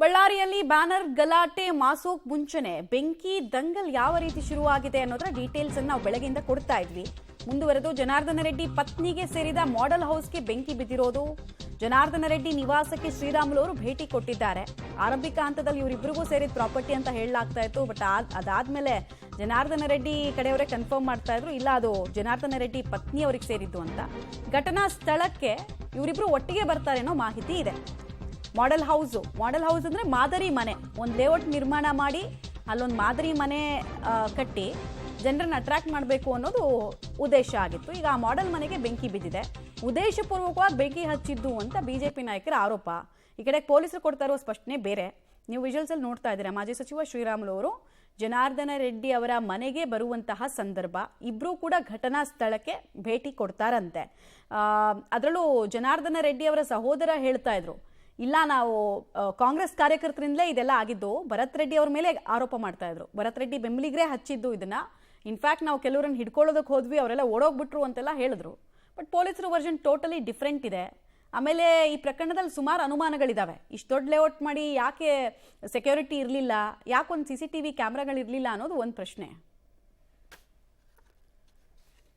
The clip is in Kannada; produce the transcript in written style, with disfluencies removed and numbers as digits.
ಬಳ್ಳಾರಿಯಲ್ಲಿ ಬ್ಯಾನರ್ ಗಲಾಟೆ ಮಾಸೋಕ್ ಮುಂಚೆನೆ ಬೆಂಕಿ ದಂಗಲ್ ಯಾವ ರೀತಿ ಶುರುವಾಗಿದೆ ಅನ್ನೋದರ ಡೀಟೇಲ್ಸ್ ಅನ್ನು ನಾವು ಬೆಳಗ್ಗೆಯಿಂದ ಕೊಡ್ತಾ ಇದ್ವಿ. ಮುಂದುವರೆದು ಜನಾರ್ದನ ರೆಡ್ಡಿ ಪತ್ನಿಗೆ ಸೇರಿದ ಮಾಡೆಲ್ ಹೌಸ್ಗೆ ಬೆಂಕಿ ಬಿದ್ದಿರೋದು. ಜನಾರ್ದನ ರೆಡ್ಡಿ ನಿವಾಸಕ್ಕೆ ಶ್ರೀರಾಮುಲು ಅವರು ಭೇಟಿ ಕೊಟ್ಟಿದ್ದಾರೆ. ಆರಂಭಿಕ ಹಂತದಲ್ಲಿ ಇವರಿಬ್ಬರಿಗೂ ಸೇರಿದ ಪ್ರಾಪರ್ಟಿ ಅಂತ ಹೇಳಲಾಗ್ತಾ ಇತ್ತು. ಬಟ್ ಅದಾದ್ಮೇಲೆ ಜನಾರ್ದನ ರೆಡ್ಡಿ ಕಡೆಯವರೇ ಕನ್ಫರ್ಮ್ ಮಾಡ್ತಾ ಇದ್ರು, ಇಲ್ಲ ಅದು ಜನಾರ್ದನ ರೆಡ್ಡಿ ಪತ್ನಿ ಅವರಿಗೆ ಸೇರಿದ್ದು ಅಂತ. ಘಟನಾ ಸ್ಥಳಕ್ಕೆ ಇವರಿಬ್ರು ಒಟ್ಟಿಗೆ ಬರ್ತಾರೆ ಅನ್ನೋ ಮಾಹಿತಿ ಇದೆ. ಮಾಡೆಲ್ ಹೌಸ್ ಅಂದ್ರೆ ಮಾದರಿ ಮನೆ, ಒಂದು ಲೇಔಟ್ ನಿರ್ಮಾಣ ಮಾಡಿ ಅಲ್ಲೊಂದು ಮಾದರಿ ಮನೆ ಕಟ್ಟಿ ಜನರನ್ನ ಅಟ್ರಾಕ್ಟ್ ಮಾಡಬೇಕು ಅನ್ನೋದು ಉದ್ದೇಶ ಆಗಿತ್ತು. ಈಗ ಆ ಮಾಡೆಲ್ ಮನೆಗೆ ಬೆಂಕಿ ಬಿದ್ದಿದೆ. ಉದ್ದೇಶಪೂರ್ವಕವಾಗಿ ಬೆಂಕಿ ಹಚ್ಚಿದ್ದು ಅಂತ ಬಿಜೆಪಿ ನಾಯಕರ ಆರೋಪ. ಈ ಕಡೆ ಪೊಲೀಸರು ಕೊಡ್ತಾ ಇರೋ ಸ್ಪಷ್ಟನೆ ಬೇರೆ. ನೀವು ವಿಜುವಲ್ಸ್ ಅಲ್ಲಿ ನೋಡ್ತಾ ಇದ್ದೀರಾ, ಮಾಜಿ ಸಚಿವ ಶ್ರೀರಾಮುಲು ಅವರು ಜನಾರ್ದನ ರೆಡ್ಡಿ ಅವರ ಮನೆಗೆ ಬರುವಂತಹ ಸಂದರ್ಭ, ಇಬ್ರು ಕೂಡ ಘಟನಾ ಸ್ಥಳಕ್ಕೆ ಭೇಟಿ ಕೊಡ್ತಾರಂತೆ. ಅದರಲ್ಲೂ ಜನಾರ್ದನ ರೆಡ್ಡಿ ಅವರ ಸಹೋದರ ಹೇಳ್ತಾ ಇದ್ರು, ಇಲ್ಲ ನಾವು ಕಾಂಗ್ರೆಸ್ ಕಾರ್ಯಕರ್ತರಿಂದಲೇ ಇದೆಲ್ಲ ಆಗಿದ್ದು, ಭರತ್ ರೆಡ್ಡಿ ಅವ್ರ ಮೇಲೆ ಆರೋಪ ಮಾಡ್ತಾ ಇದ್ರು. ಭರತ್ ರೆಡ್ಡಿ ಬೆಂಬಲಿಗರೇ ಹಚ್ಚಿದ್ದು ಇದನ್ನ. ಇನ್ಫ್ಯಾಕ್ಟ್ ನಾವು ಕೆಲವರನ್ನು ಹಿಡ್ಕೊಳ್ಳೋದಕ್ಕೆ ಹೋದ್ವಿ, ಅವರೆಲ್ಲ ಓಡೋಗ್ಬಿಟ್ರು ಅಂತೆಲ್ಲ ಹೇಳಿದ್ರು. ಬಟ್ ಪೊಲೀಸರ ವರ್ಷನ್ ಟೋಟಲಿ ಡಿಫ್ರೆಂಟ್ ಇದೆ. ಆಮೇಲೆ ಈ ಪ್ರಕರಣದಲ್ಲಿ ಸುಮಾರು ಅನುಮಾನಗಳಿದಾವೆ. ಇಷ್ಟು ದೊಡ್ಡ ಲೇಔಟ್ ಮಾಡಿ ಯಾಕೆ ಸೆಕ್ಯೂರಿಟಿ ಇರಲಿಲ್ಲ, ಯಾಕೊಂದು CCTV ಕ್ಯಾಮ್ರಾಗಳಿರಲಿಲ್ಲ ಅನ್ನೋದು ಒಂದು ಪ್ರಶ್ನೆ.